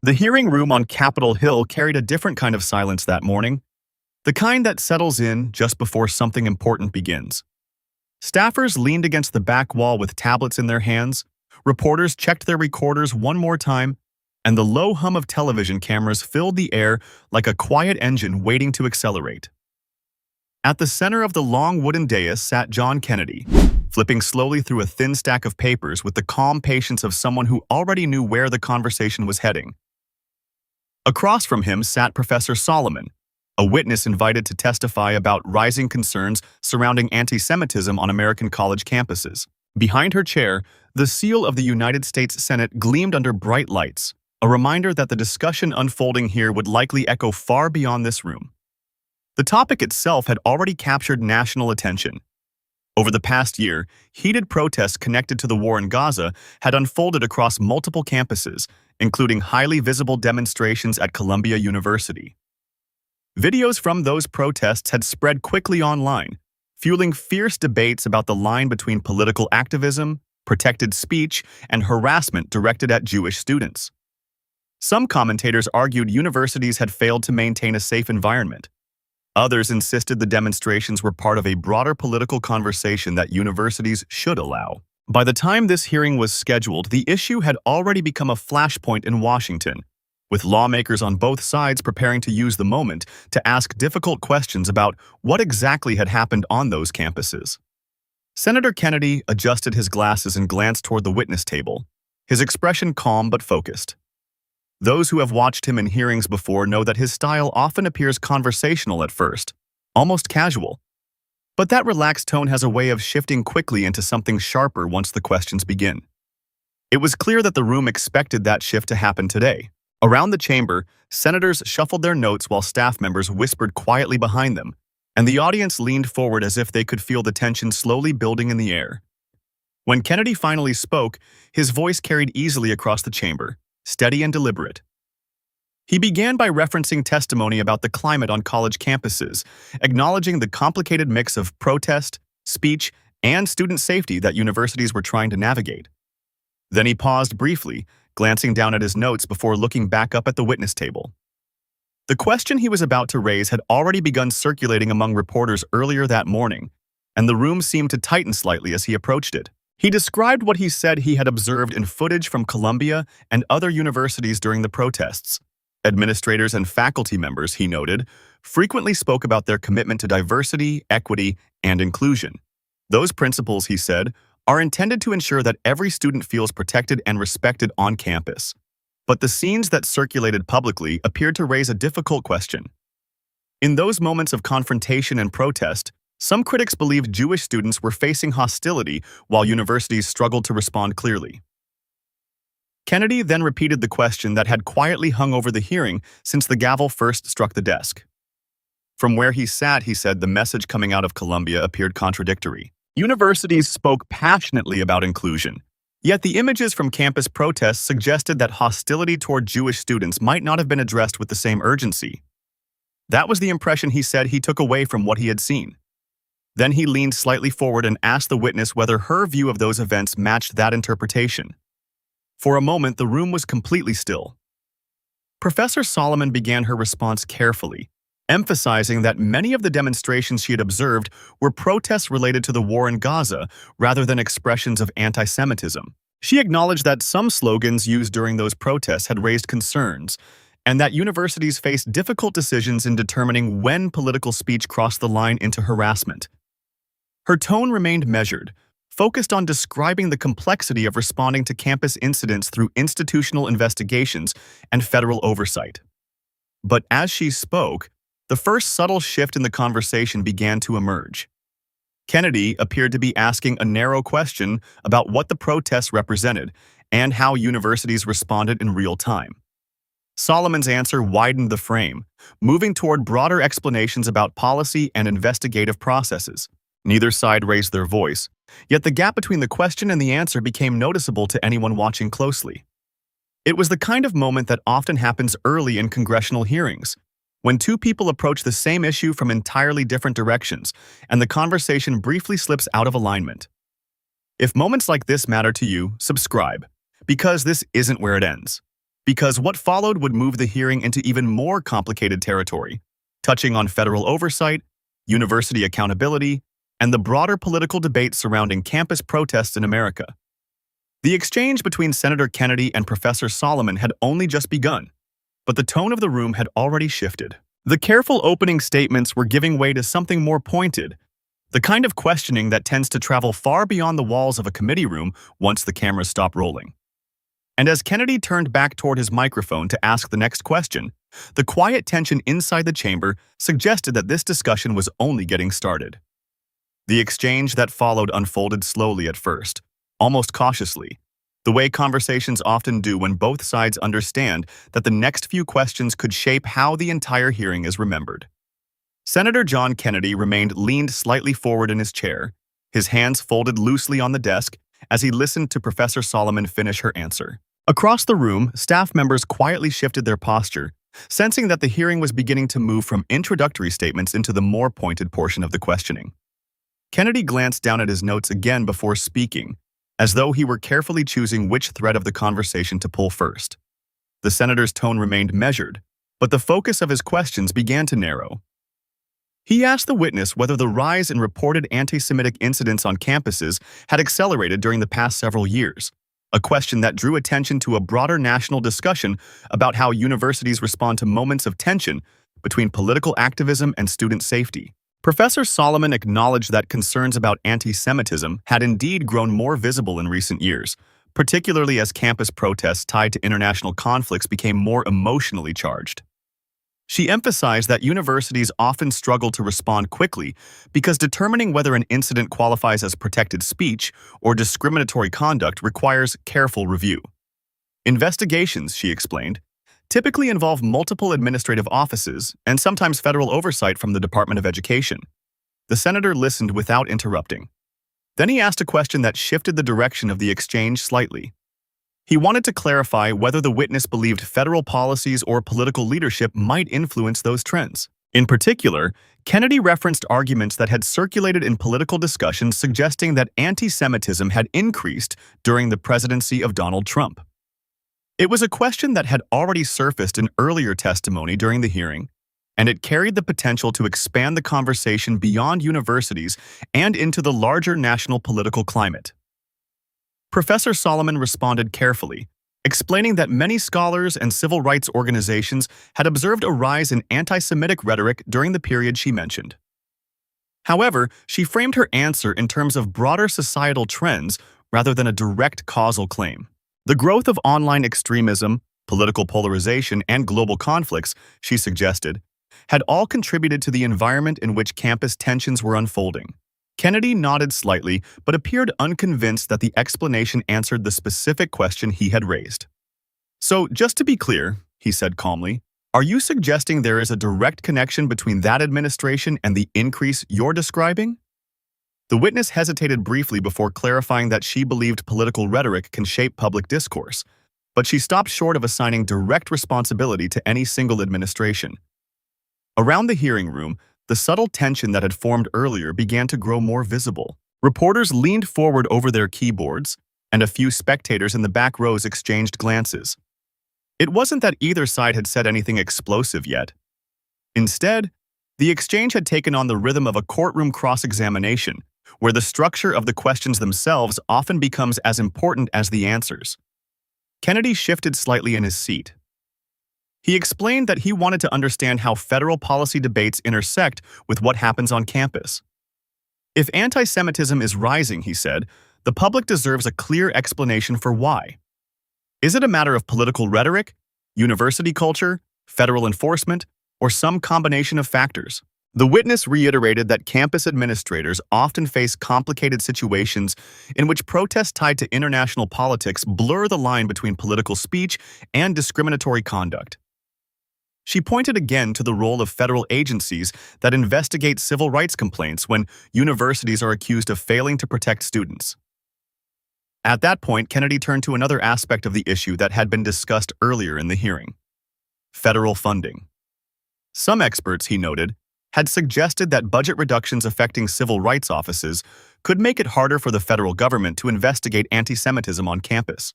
The hearing room on Capitol Hill carried a different kind of silence that morning, the kind that settles in just before something important begins. Staffers leaned against the back wall with tablets in their hands, reporters checked their recorders one more time, and the low hum of television cameras filled the air like a quiet engine waiting to accelerate. At the center of the long wooden dais sat John Kennedy, flipping slowly through a thin stack of papers with the calm patience of someone who already knew where the conversation was heading. Across from him sat Professor Solomon, a witness invited to testify about rising concerns surrounding antisemitism on American college campuses. Behind her chair, the seal of the United States Senate gleamed under bright lights, a reminder that the discussion unfolding here would likely echo far beyond this room. The topic itself had already captured national attention. Over the past year, heated protests connected to the war in Gaza had unfolded across multiple campuses, including highly visible demonstrations at Columbia University. Videos from those protests had spread quickly online, fueling fierce debates about the line between political activism, protected speech, and harassment directed at Jewish students. Some commentators argued universities had failed to maintain a safe environment. Others insisted the demonstrations were part of a broader political conversation that universities should allow. By the time this hearing was scheduled, the issue had already become a flashpoint in Washington, with lawmakers on both sides preparing to use the moment to ask difficult questions about what exactly had happened on those campuses. Senator Kennedy adjusted his glasses and glanced toward the witness table, his expression calm but focused. Those who have watched him in hearings before know that his style often appears conversational at first, almost casual. But that relaxed tone has a way of shifting quickly into something sharper once the questions begin. It was clear that the room expected that shift to happen today. Around the chamber, senators shuffled their notes while staff members whispered quietly behind them, and the audience leaned forward as if they could feel the tension slowly building in the air. When Kennedy finally spoke, his voice carried easily across the chamber, steady and deliberate. He began by referencing testimony about the climate on college campuses, acknowledging the complicated mix of protest, speech, and student safety that universities were trying to navigate. Then he paused briefly, glancing down at his notes before looking back up at the witness table. The question he was about to raise had already begun circulating among reporters earlier that morning, and the room seemed to tighten slightly as he approached it. He described what he said he had observed in footage from Columbia and other universities during the protests. Administrators and faculty members, he noted, frequently spoke about their commitment to diversity, equity, and inclusion. Those principles, he said, are intended to ensure that every student feels protected and respected on campus. But the scenes that circulated publicly appeared to raise a difficult question. In those moments of confrontation and protest, some critics believed Jewish students were facing hostility while universities struggled to respond clearly. Kennedy then repeated the question that had quietly hung over the hearing since the gavel first struck the desk. From where he sat, he said, the message coming out of Columbia appeared contradictory. Universities spoke passionately about inclusion, yet the images from campus protests suggested that hostility toward Jewish students might not have been addressed with the same urgency. That was the impression he said he took away from what he had seen. Then he leaned slightly forward and asked the witness whether her view of those events matched that interpretation. For a moment, the room was completely still. Professor Solomon began her response carefully, emphasizing that many of the demonstrations she had observed were protests related to the war in Gaza rather than expressions of antisemitism. She acknowledged that some slogans used during those protests had raised concerns, and that universities faced difficult decisions in determining when political speech crossed the line into harassment. Her tone remained measured, focused on describing the complexity of responding to campus incidents through institutional investigations and federal oversight. But as she spoke, the first subtle shift in the conversation began to emerge. Kennedy appeared to be asking a narrow question about what the protests represented and how universities responded in real time. Solomon's answer widened the frame, moving toward broader explanations about policy and investigative processes. Neither side raised their voice, yet the gap between the question and the answer became noticeable to anyone watching closely. It was the kind of moment that often happens early in congressional hearings, when two people approach the same issue from entirely different directions, and the conversation briefly slips out of alignment. If moments like this matter to you, subscribe, because this isn't where it ends. because what followed would move the hearing into even more complicated territory, touching on federal oversight, university accountability, and the broader political debate surrounding campus protests in America. The exchange between Senator Kennedy and Professor Solomon had only just begun, but the tone of the room had already shifted. The careful opening statements were giving way to something more pointed, the kind of questioning that tends to travel far beyond the walls of a committee room once the cameras stop rolling. And as Kennedy turned back toward his microphone to ask the next question, the quiet tension inside the chamber suggested that this discussion was only getting started. The exchange that followed unfolded slowly at first, almost cautiously, the way conversations often do when both sides understand that the next few questions could shape how the entire hearing is remembered. Senator John Kennedy remained leaned slightly forward in his chair, his hands folded loosely on the desk as he listened to Professor Solomon finish her answer. Across the room, staff members quietly shifted their posture, sensing that the hearing was beginning to move from introductory statements into the more pointed portion of the questioning. Kennedy glanced down at his notes again before speaking, as though he were carefully choosing which thread of the conversation to pull first. The senator's tone remained measured, but the focus of his questions began to narrow. He asked the witness whether the rise in reported anti-Semitic incidents on campuses had accelerated during the past several years, a question that drew attention to a broader national discussion about how universities respond to moments of tension between political activism and student safety. Professor Solomon acknowledged that concerns about anti-Semitism had indeed grown more visible in recent years, particularly as campus protests tied to international conflicts became more emotionally charged. She emphasized that universities often struggle to respond quickly because determining whether an incident qualifies as protected speech or discriminatory conduct requires careful review. Investigations, she explained, typically involve multiple administrative offices and sometimes federal oversight from the Department of Education. The senator listened without interrupting. Then he asked a question that shifted the direction of the exchange slightly. He wanted to clarify whether the witness believed federal policies or political leadership might influence those trends. In particular, Kennedy referenced arguments that had circulated in political discussions suggesting that anti-Semitism had increased during the presidency of Donald Trump. It was a question that had already surfaced in earlier testimony during the hearing, and it carried the potential to expand the conversation beyond universities and into the larger national political climate. Professor Solomon responded carefully, explaining that many scholars and civil rights organizations had observed a rise in anti-Semitic rhetoric during the period she mentioned. However, she framed her answer in terms of broader societal trends rather than a direct causal claim. The growth of online extremism, political polarization, and global conflicts, she suggested, had all contributed to the environment in which campus tensions were unfolding. Kennedy nodded slightly, but appeared unconvinced that the explanation answered the specific question he had raised. "So, just to be clear," he said calmly, "are you suggesting there is a direct connection between that administration and the increase you're describing?" The witness hesitated briefly before clarifying that she believed political rhetoric can shape public discourse, but she stopped short of assigning direct responsibility to any single administration. Around the hearing room, the subtle tension that had formed earlier began to grow more visible. Reporters leaned forward over their keyboards, and a few spectators in the back rows exchanged glances. It wasn't that either side had said anything explosive yet. Instead, the exchange had taken on the rhythm of a courtroom cross-examination, where the structure of the questions themselves often becomes as important as the answers. Kennedy shifted slightly in his seat. He explained that he wanted to understand how federal policy debates intersect with what happens on campus. If anti-Semitism is rising, he said, the public deserves a clear explanation for why. Is it a matter of political rhetoric, university culture, federal enforcement, or some combination of factors? The witness reiterated that campus administrators often face complicated situations in which protests tied to international politics blur the line between political speech and discriminatory conduct. She pointed again to the role of federal agencies that investigate civil rights complaints when universities are accused of failing to protect students. At that point, Kennedy turned to another aspect of the issue that had been discussed earlier in the hearing: federal funding. Some experts, he noted, had suggested that budget reductions affecting civil rights offices could make it harder for the federal government to investigate anti-Semitism on campus.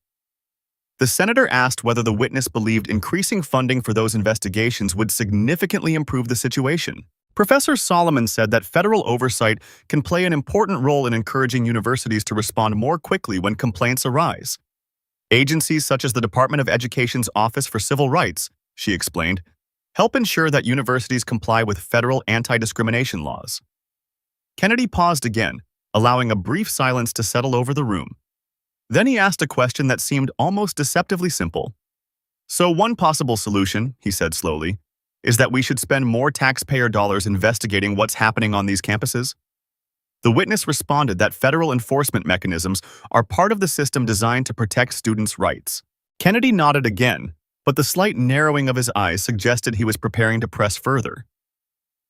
The senator asked whether the witness believed increasing funding for those investigations would significantly improve the situation. Professor Solomon said that federal oversight can play an important role in encouraging universities to respond more quickly when complaints arise. Agencies such as the Department of Education's Office for Civil Rights, she explained, help ensure that universities comply with federal anti-discrimination laws. Kennedy paused again, allowing a brief silence to settle over the room. Then he asked a question that seemed almost deceptively simple. So one possible solution, he said slowly, is that we should spend more taxpayer dollars investigating what's happening on these campuses? The witness responded that federal enforcement mechanisms are part of the system designed to protect students' rights. Kennedy nodded again, but the slight narrowing of his eyes suggested he was preparing to press further.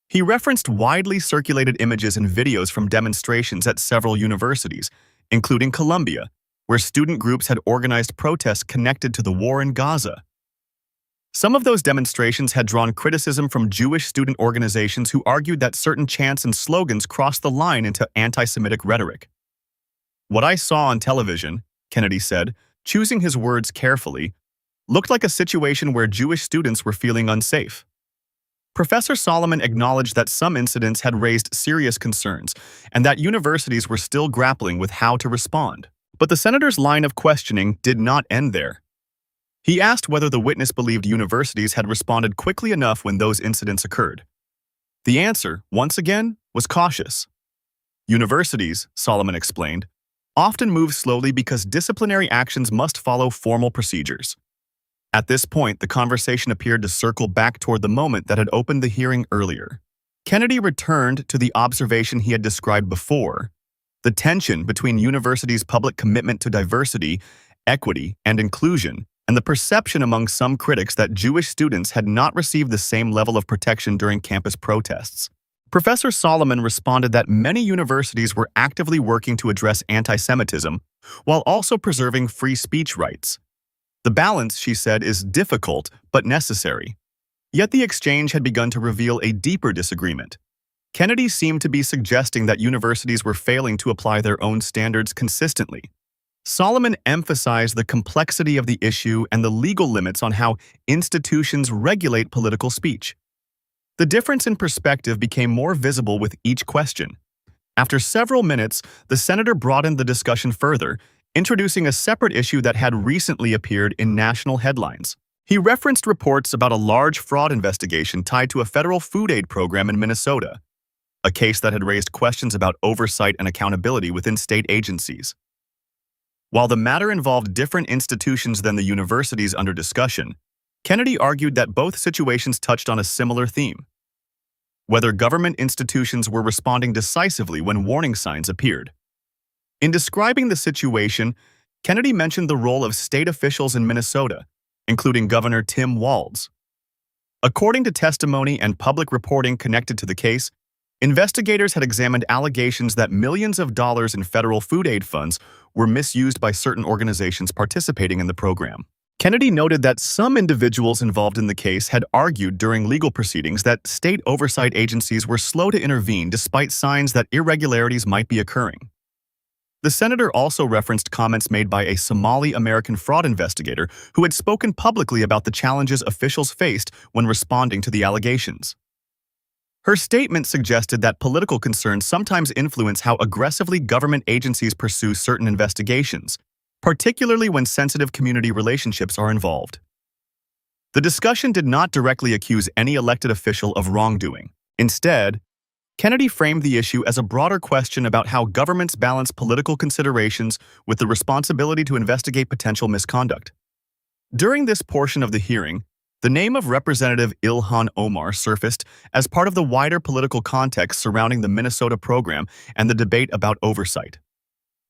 He referenced widely circulated images and videos from demonstrations at several universities, including Columbia, where student groups had organized protests connected to the war in Gaza. Some of those demonstrations had drawn criticism from Jewish student organizations who argued that certain chants and slogans crossed the line into anti-Semitic rhetoric. What I saw on television, Kennedy said, choosing his words carefully, looked like a situation where Jewish students were feeling unsafe. Professor Solomon acknowledged that some incidents had raised serious concerns and that universities were still grappling with how to respond. But the senator's line of questioning did not end there. He asked whether the witness believed universities had responded quickly enough when those incidents occurred. The answer, once again, was cautious. Universities, Solomon explained, often move slowly because disciplinary actions must follow formal procedures. At this point, the conversation appeared to circle back toward the moment that had opened the hearing earlier. Kennedy returned to the observation he had described before: the tension between universities' public commitment to diversity, equity, and inclusion, and the perception among some critics that Jewish students had not received the same level of protection during campus protests. Professor Solomon responded that many universities were actively working to address antisemitism while also preserving free speech rights. The balance, she said, is difficult but necessary. Yet the exchange had begun to reveal a deeper disagreement. Kennedy seemed to be suggesting that universities were failing to apply their own standards consistently. Solomon emphasized the complexity of the issue and the legal limits on how institutions regulate political speech. The difference in perspective became more visible with each question. After several minutes, the senator broadened the discussion further, introducing a separate issue that had recently appeared in national headlines. He referenced reports about a large fraud investigation tied to a federal food aid program in Minnesota, a case that had raised questions about oversight and accountability within state agencies. While the matter involved different institutions than the universities under discussion, Kennedy argued that both situations touched on a similar theme: whether government institutions were responding decisively when warning signs appeared. In describing the situation, Kennedy mentioned the role of state officials in Minnesota, including Governor Tim Walz. According to testimony and public reporting connected to the case, investigators had examined allegations that millions of dollars in federal food aid funds were misused by certain organizations participating in the program. Kennedy noted that some individuals involved in the case had argued during legal proceedings that state oversight agencies were slow to intervene despite signs that irregularities might be occurring. The senator also referenced comments made by a Somali-American fraud investigator who had spoken publicly about the challenges officials faced when responding to the allegations. Her statement suggested that political concerns sometimes influence how aggressively government agencies pursue certain investigations, particularly when sensitive community relationships are involved. The discussion did not directly accuse any elected official of wrongdoing. Instead, Kennedy framed the issue as a broader question about how governments balance political considerations with the responsibility to investigate potential misconduct. During this portion of the hearing, the name of Representative Ilhan Omar surfaced as part of the wider political context surrounding the Minnesota program and the debate about oversight.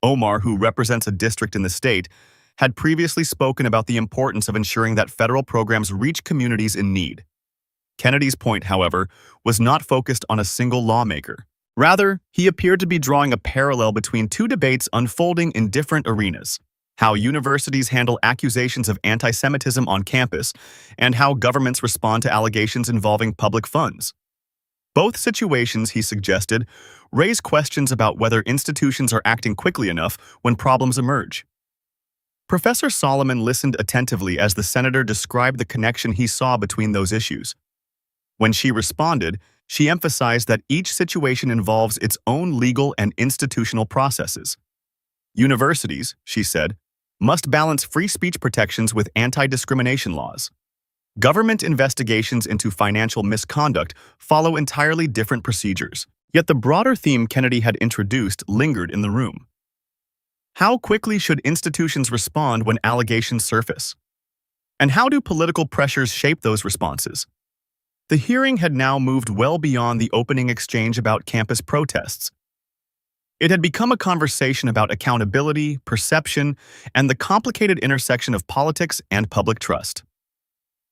Omar, who represents a district in the state, had previously spoken about the importance of ensuring that federal programs reach communities in need. Kennedy's point, however, was not focused on a single lawmaker. Rather, he appeared to be drawing a parallel between two debates unfolding in different arenas: how universities handle accusations of antisemitism on campus, and how governments respond to allegations involving public funds. Both situations, he suggested, raise questions about whether institutions are acting quickly enough when problems emerge. Professor Solomon listened attentively as the senator described the connection he saw between those issues. When she responded, she emphasized that each situation involves its own legal and institutional processes. Universities, she said, must balance free speech protections with anti-discrimination laws. Government investigations into financial misconduct follow entirely different procedures. Yet the broader theme Kennedy had introduced lingered in the room. How quickly should institutions respond when allegations surface? And how do political pressures shape those responses? The hearing had now moved well beyond the opening exchange about campus protests. It had become a conversation about accountability, perception, and the complicated intersection of politics and public trust.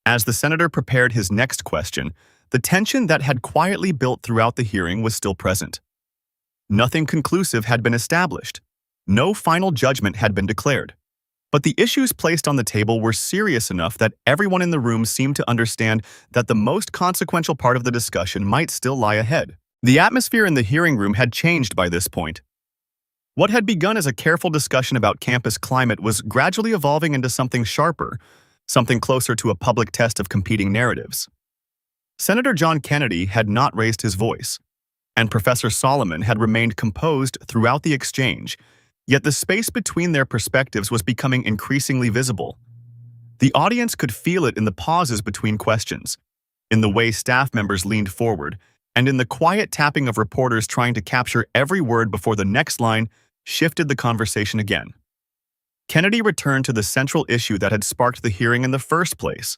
As the senator prepared his next question, the tension that had quietly built throughout the hearing was still present. Nothing conclusive had been established. No final judgment had been declared. But the issues placed on the table were serious enough that everyone in the room seemed to understand that the most consequential part of the discussion might still lie ahead. The atmosphere in the hearing room had changed by this point. What had begun as a careful discussion about campus climate was gradually evolving into something sharper, something closer to a public test of competing narratives. Senator John Kennedy had not raised his voice, and Professor Solomon had remained composed throughout the exchange, yet the space between their perspectives was becoming increasingly visible. The audience could feel it in the pauses between questions, in the way staff members leaned forward, and in the quiet tapping of reporters trying to capture every word before the next line shifted the conversation again. Kennedy returned to the central issue that had sparked the hearing in the first place: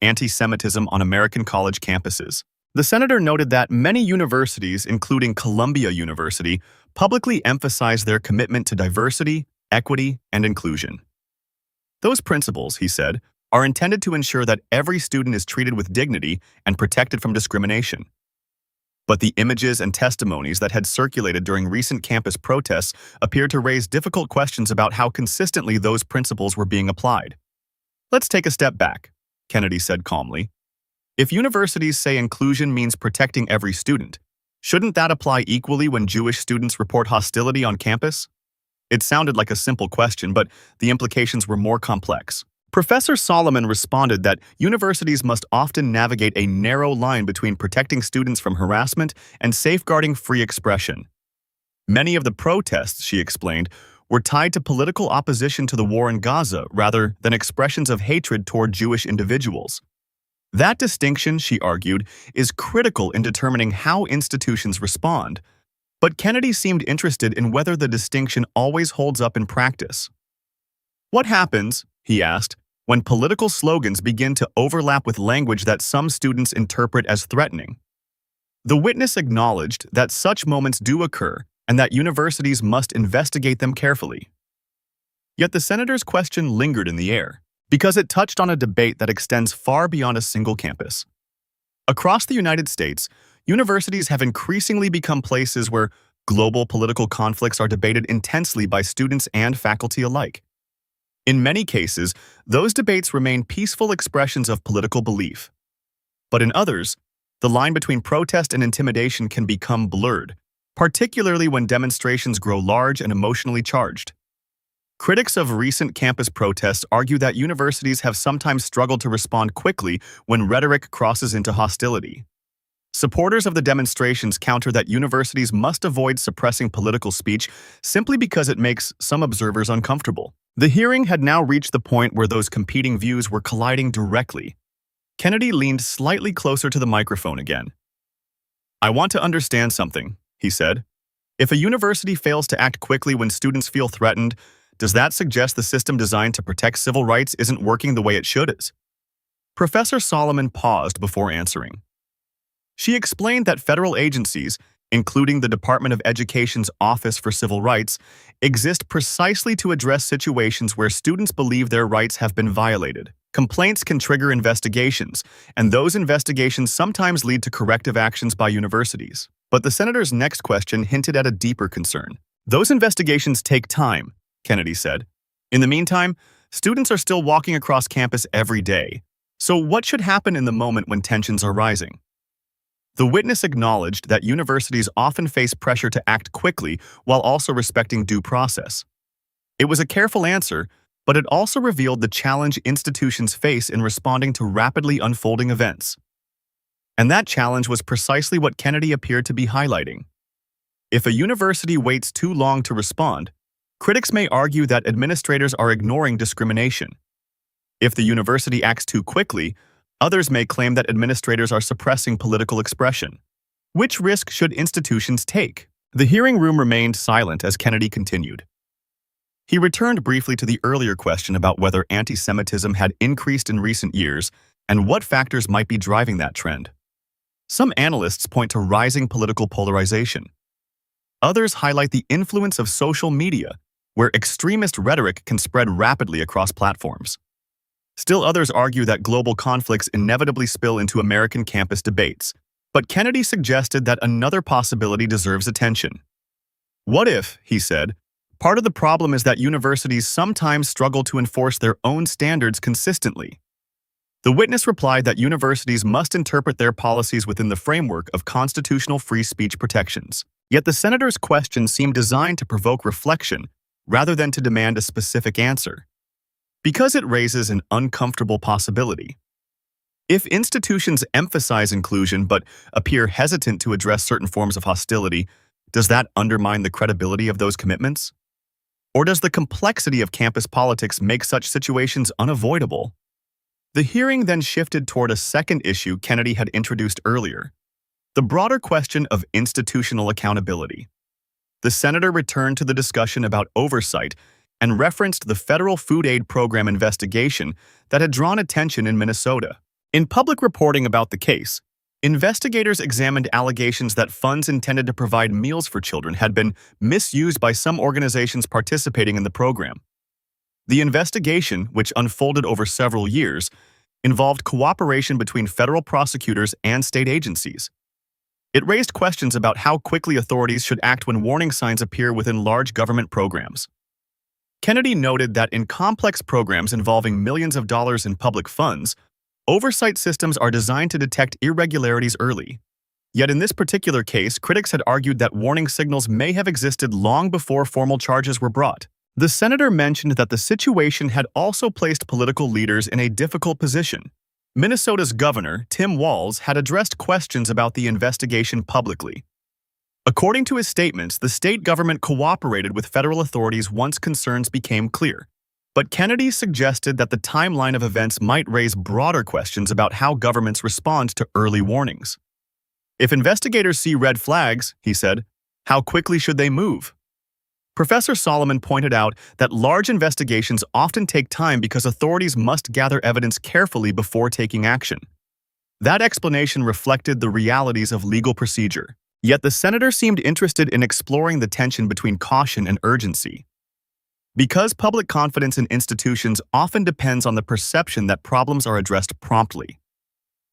antisemitism on American college campuses. The senator noted that many universities, including Columbia University, publicly emphasize their commitment to diversity, equity, and inclusion. Those principles, he said, are intended to ensure that every student is treated with dignity and protected from discrimination. But the images and testimonies that had circulated during recent campus protests appeared to raise difficult questions about how consistently those principles were being applied. Let's take a step back, Kennedy said calmly. If universities say inclusion means protecting every student, shouldn't that apply equally when Jewish students report hostility on campus? It sounded like a simple question, but the implications were more complex. Professor Solomon responded that universities must often navigate a narrow line between protecting students from harassment and safeguarding free expression. Many of the protests, she explained, were tied to political opposition to the war in Gaza rather than expressions of hatred toward Jewish individuals. That distinction, she argued, is critical in determining how institutions respond, but Kennedy seemed interested in whether the distinction always holds up in practice. What happens, he asked, when political slogans begin to overlap with language that some students interpret as threatening? The witness acknowledged that such moments do occur and that universities must investigate them carefully. Yet the senator's question lingered in the air, because it touched on a debate that extends far beyond a single campus. Across the United States, universities have increasingly become places where global political conflicts are debated intensely by students and faculty alike. In many cases, those debates remain peaceful expressions of political belief. But in others, the line between protest and intimidation can become blurred, particularly when demonstrations grow large and emotionally charged. Critics of recent campus protests argue that universities have sometimes struggled to respond quickly when rhetoric crosses into hostility. Supporters of the demonstrations counter that universities must avoid suppressing political speech simply because it makes some observers uncomfortable. The hearing had now reached the point where those competing views were colliding directly. Kennedy leaned slightly closer to the microphone again. "I want to understand something," he said. "If a university fails to act quickly when students feel threatened, does that suggest the system designed to protect civil rights isn't working the way it should?" Professor Solomon paused before answering. She explained that federal agencies, including the Department of Education's Office for Civil Rights, exist precisely to address situations where students believe their rights have been violated. Complaints can trigger investigations, and those investigations sometimes lead to corrective actions by universities. But the senator's next question hinted at a deeper concern. "Those investigations take time," Kennedy said. "In the meantime, students are still walking across campus every day. So what should happen in the moment when tensions are rising?" The witness acknowledged that universities often face pressure to act quickly while also respecting due process. It was a careful answer, but it was also clear that the senator was not asking a simple yes or no question. He was asking a deeper question. What should happen in the moment when tensions are rising? The witness acknowledged that universities often face pressure to act quickly while also respecting due process. It was a careful answer, but it also revealed the challenge institutions face in responding to rapidly unfolding events. And that challenge was precisely what Kennedy appeared to be highlighting. If a university waits too long to respond, critics may argue that administrators are ignoring discrimination. If the university acts too quickly, others may claim that administrators are suppressing political expression. Which risk should institutions take? The hearing room remained silent as Kennedy continued. He returned briefly to the earlier question about whether antisemitism had increased in recent years and what factors might be driving that trend. Some analysts point to rising political polarization. Others highlight the influence of social media, where extremist rhetoric can spread rapidly across platforms. Still others argue that global conflicts inevitably spill into American campus debates, but Kennedy suggested that another possibility deserves attention. What if, he said, part of the problem is that universities sometimes struggle to enforce their own standards consistently? The witness replied that universities must interpret their policies within the framework of constitutional free speech protections. Yet the senator's question seemed designed to provoke reflection rather than to demand a specific answer, because it raises an uncomfortable possibility. If institutions emphasize inclusion but appear hesitant to address certain forms of hostility, does that undermine the credibility of those commitments? Or does the complexity of campus politics make such situations unavoidable? The hearing then shifted toward a second issue Kennedy had introduced earlier, the broader question of institutional accountability. The senator returned to the discussion about oversight and referenced the federal food aid program investigation that had drawn attention in Minnesota. In public reporting about the case, investigators examined allegations that funds intended to provide meals for children had been misused by some organizations participating in the program. The investigation, which unfolded over several years, involved cooperation between federal prosecutors and state agencies. It raised questions about how quickly authorities should act when warning signs appear within large government programs. Kennedy noted that in complex programs involving millions of dollars in public funds, oversight systems are designed to detect irregularities early. Yet in this particular case, critics had argued that warning signals may have existed long before formal charges were brought. The senator mentioned that the situation had also placed political leaders in a difficult position. Minnesota's governor, Tim Walz, had addressed questions about the investigation publicly. According to his statements, the state government cooperated with federal authorities once concerns became clear. But Kennedy suggested that the timeline of events might raise broader questions about how governments respond to early warnings. If investigators see red flags, he said, how quickly should they move? Professor Solomon pointed out that large investigations often take time because authorities must gather evidence carefully before taking action. That explanation reflected the realities of legal procedure. Yet the senator seemed interested in exploring the tension between caution and urgency. Because public confidence in institutions often depends on the perception that problems are addressed promptly.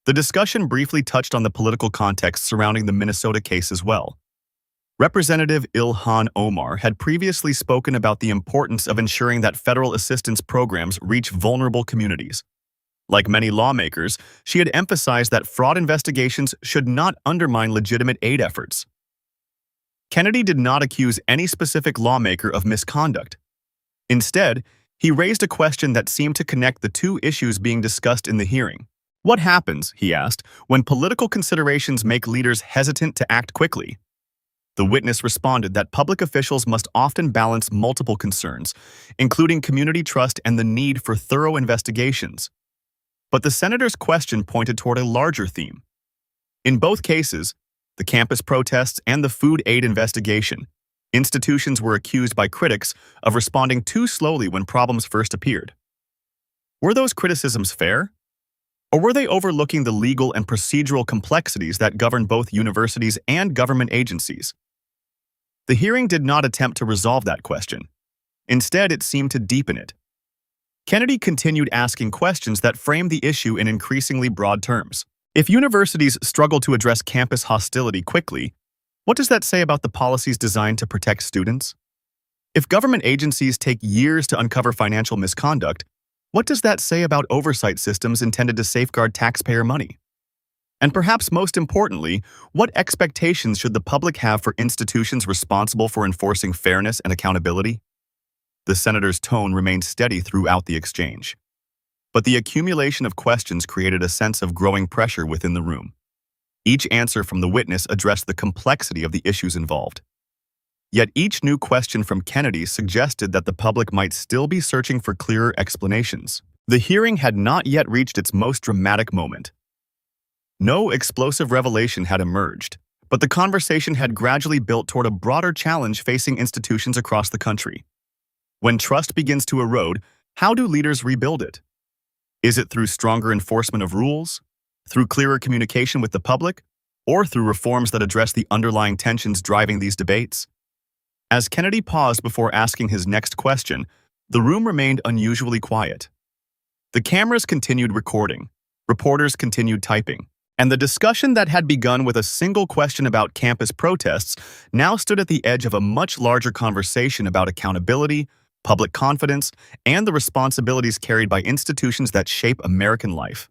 The discussion briefly touched on the political context surrounding the Minnesota case as well. Representative Ilhan Omar had previously spoken about the importance of ensuring that federal assistance programs reach vulnerable communities. Like many lawmakers, she had emphasized that fraud investigations should not undermine legitimate aid efforts. Kennedy did not accuse any specific lawmaker of misconduct. Instead, he raised a question that seemed to connect the two issues being discussed in the hearing. What happens, he asked, when political considerations make leaders hesitant to act quickly? The witness responded that public officials must often balance multiple concerns, including community trust and the need for thorough investigations. But the senator's question pointed toward a larger theme. In both cases, the campus protests and the food aid investigation, institutions were accused by critics of responding too slowly when problems first appeared. Were those criticisms fair? Or were they overlooking the legal and procedural complexities that govern both universities and government agencies? The hearing did not attempt to resolve that question. Instead, it seemed to deepen it. Kennedy continued asking questions that framed the issue in increasingly broad terms. If universities struggle to address campus hostility quickly, what does that say about the policies designed to protect students? If government agencies take years to uncover financial misconduct, what does that say about oversight systems intended to safeguard taxpayer money? And perhaps most importantly, what expectations should the public have for institutions responsible for enforcing fairness and accountability? The senator's tone remained steady throughout the exchange. But the accumulation of questions created a sense of growing pressure within the room. Each answer from the witness addressed the complexity of the issues involved. Yet each new question from Kennedy suggested that the public might still be searching for clearer explanations. The hearing had not yet reached its most dramatic moment. No explosive revelation had emerged, but the conversation had gradually built toward a broader challenge facing institutions across the country. When trust begins to erode, how do leaders rebuild it? Is it through stronger enforcement of rules, through clearer communication with the public, or through reforms that address the underlying tensions driving these debates? As Kennedy paused before asking his next question, the room remained unusually quiet. The cameras continued recording, reporters continued typing, and the discussion that had begun with a single question about campus protests now stood at the edge of a much larger conversation about accountability, public confidence, and the responsibilities carried by institutions that shape American life.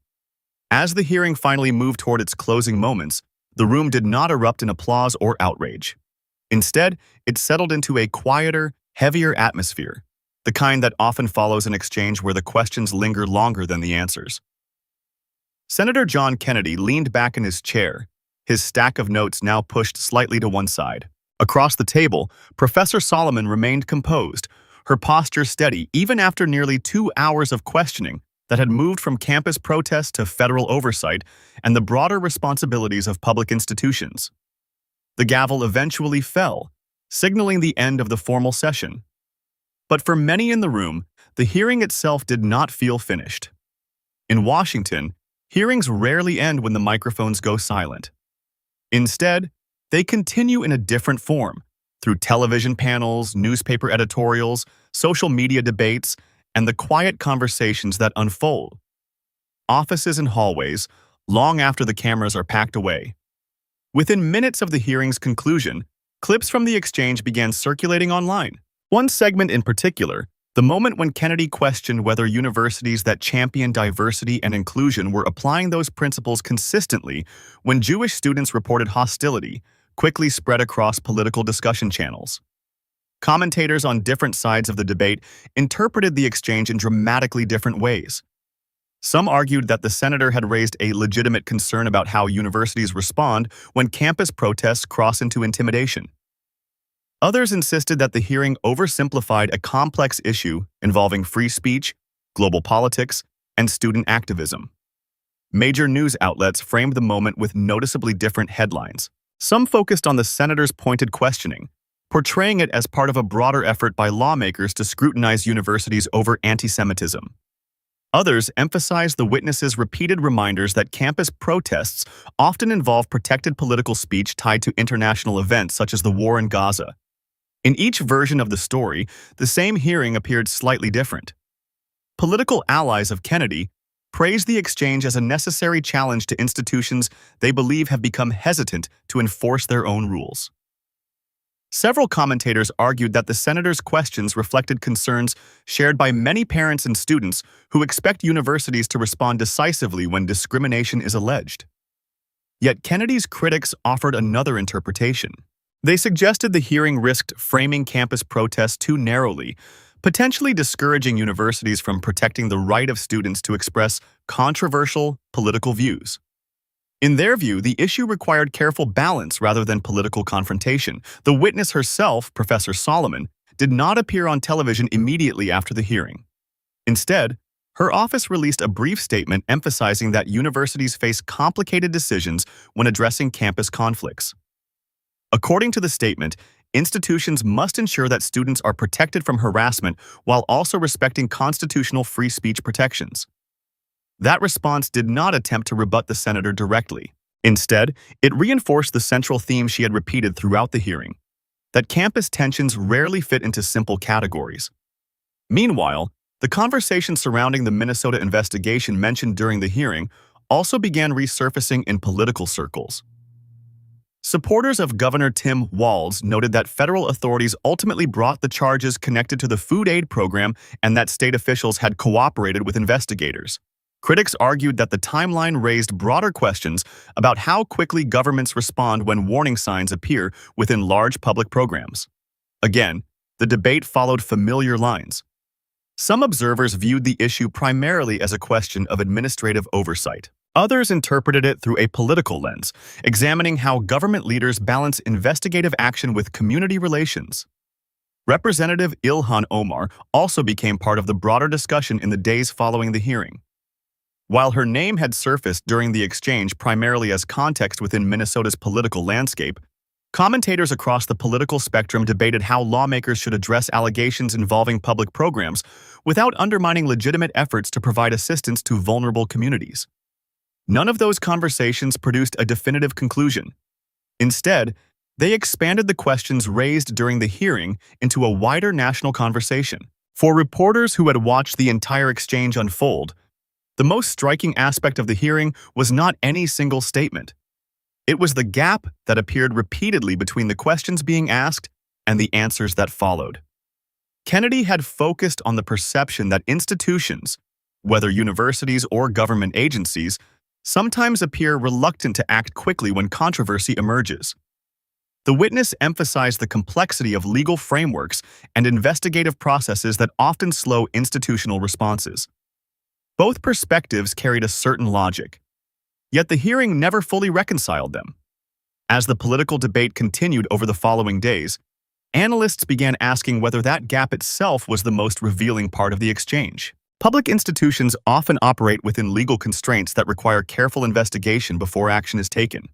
As the hearing finally moved toward its closing moments, the room did not erupt in applause or outrage. Instead, it settled into a quieter, heavier atmosphere, the kind that often follows an exchange where the questions linger longer than the answers. Senator John Kennedy leaned back in his chair, his stack of notes now pushed slightly to one side. Across the table, Professor Solomon remained composed, her posture steady even after nearly 2 hours of questioning that had moved from campus protests to federal oversight and the broader responsibilities of public institutions. The gavel eventually fell, signaling the end of the formal session. But for many in the room, the hearing itself did not feel finished. In Washington, hearings rarely end when the microphones go silent. Instead, they continue in a different form, through television panels, newspaper editorials, social media debates, and the quiet conversations that unfold. Offices and hallways, long after the cameras are packed away. Within minutes of the hearing's conclusion, clips from the exchange began circulating online. One segment in particular, the moment when Kennedy questioned whether universities that champion diversity and inclusion were applying those principles consistently when Jewish students reported hostility, quickly spread across political discussion channels. Commentators on different sides of the debate interpreted the exchange in dramatically different ways. Some argued that the senator had raised a legitimate concern about how universities respond when campus protests cross into intimidation. Others insisted that the hearing oversimplified a complex issue involving free speech, global politics, and student activism. Major news outlets framed the moment with noticeably different headlines. Some focused on the senator's pointed questioning, portraying it as part of a broader effort by lawmakers to scrutinize universities over antisemitism. Others emphasized the witness's repeated reminders that campus protests often involve protected political speech tied to international events such as the war in Gaza. In each version of the story, the same hearing appeared slightly different. Political allies of Kennedy praised the exchange as a necessary challenge to institutions they believe have become hesitant to enforce their own rules. Several commentators argued that the senator's questions reflected concerns shared by many parents and students who expect universities to respond decisively when discrimination is alleged. Yet Kennedy's critics offered another interpretation. They suggested the hearing risked framing campus protests too narrowly, potentially discouraging universities from protecting the right of students to express controversial political views. In their view, the issue required careful balance rather than political confrontation. The witness herself, Professor Solomon, did not appear on television immediately after the hearing. Instead, her office released a brief statement emphasizing that universities face complicated decisions when addressing campus conflicts. According to the statement, institutions must ensure that students are protected from harassment while also respecting constitutional free speech protections. That response did not attempt to rebut the senator directly. Instead, it reinforced the central theme she had repeated throughout the hearing, that campus tensions rarely fit into simple categories. Meanwhile, the conversation surrounding the Minnesota investigation mentioned during the hearing also began resurfacing in political circles. Supporters of Governor Tim Walz noted that federal authorities ultimately brought the charges connected to the food aid program and that state officials had cooperated with investigators. Critics argued that the timeline raised broader questions about how quickly governments respond when warning signs appear within large public programs. Again, The debate followed familiar lines. Some observers viewed the issue primarily as a question of administrative oversight. Others interpreted it through a political lens, examining how government leaders balance investigative action with community relations. Representative Ilhan Omar also became part of the broader discussion in the days following the hearing. While her name had surfaced during the exchange primarily as context within Minnesota's political landscape, commentators across the political spectrum debated how lawmakers should address allegations involving public programs without undermining legitimate efforts to provide assistance to vulnerable communities. None of those conversations produced a definitive conclusion. Instead, they expanded the questions raised during the hearing into a wider national conversation. For reporters who had watched the entire exchange unfold, the most striking aspect of the hearing was not any single statement. It was the gap that appeared repeatedly between the questions being asked and the answers that followed. Kennedy had focused on the perception that institutions, whether universities or government agencies, sometimes appear reluctant to act quickly when controversy emerges. The witness emphasized the complexity of legal frameworks and investigative processes that often slow institutional responses. Both perspectives carried a certain logic, yet the hearing never fully reconciled them. As the political debate continued over the following days, analysts began asking whether that gap itself was the most revealing part of the exchange. Public institutions often operate within legal constraints that require careful investigation before action is taken.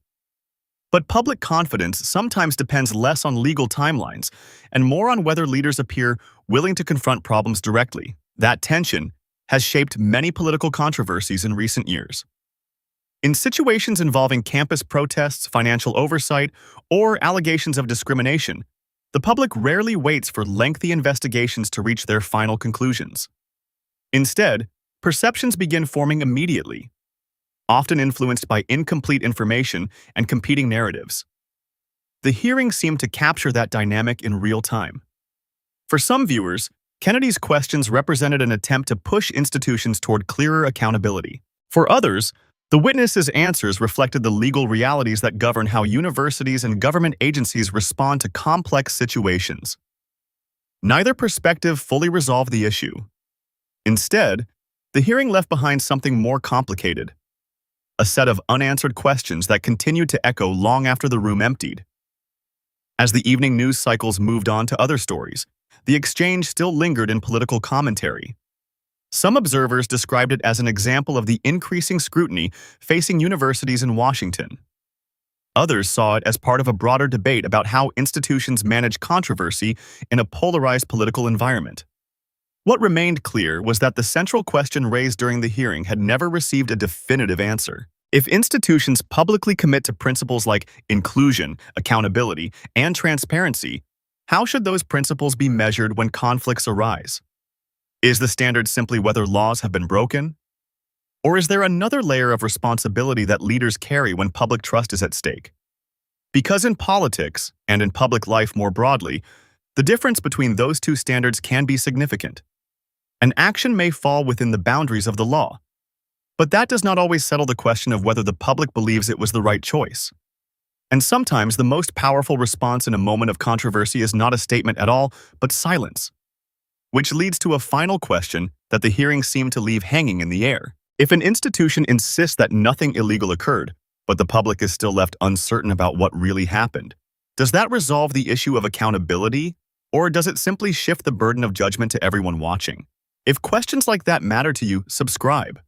But public confidence sometimes depends less on legal timelines and more on whether leaders appear willing to confront problems directly. That tension has shaped many political controversies in recent years. In situations involving campus protests, financial oversight, or allegations of discrimination, the public rarely waits for lengthy investigations to reach their final conclusions. Instead, perceptions begin forming immediately, often influenced by incomplete information and competing narratives. The hearing seemed to capture that dynamic in real time. For some viewers, Kennedy's questions represented an attempt to push institutions toward clearer accountability. For others, the witnesses' answers reflected the legal realities that govern how universities and government agencies respond to complex situations. Neither perspective fully resolved the issue. Instead, the hearing left behind something more complicated, a set of unanswered questions that continued to echo long after the room emptied. As the evening news cycles moved on to other stories, the exchange still lingered in political commentary. Some observers described it as an example of the increasing scrutiny facing universities in Washington. Others saw it as part of a broader debate about how institutions manage controversy in a polarized political environment. What remained clear was that the central question raised during the hearing had never received a definitive answer. If institutions publicly commit to principles like inclusion, accountability, and transparency, how should those principles be measured when conflicts arise? Is the standard simply whether laws have been broken? Or is there another layer of responsibility that leaders carry when public trust is at stake? Because in politics, and in public life more broadly, the difference between those two standards can be significant. An action may fall within the boundaries of the law, but that does not always settle the question of whether the public believes it was the right choice. And sometimes the most powerful response in a moment of controversy is not a statement at all, but silence. Which leads to a final question that the hearing seemed to leave hanging in the air. If an institution insists that nothing illegal occurred, but the public is still left uncertain about what really happened, does that resolve the issue of accountability, or does it simply shift the burden of judgment to everyone watching? If questions like that matter to you, subscribe.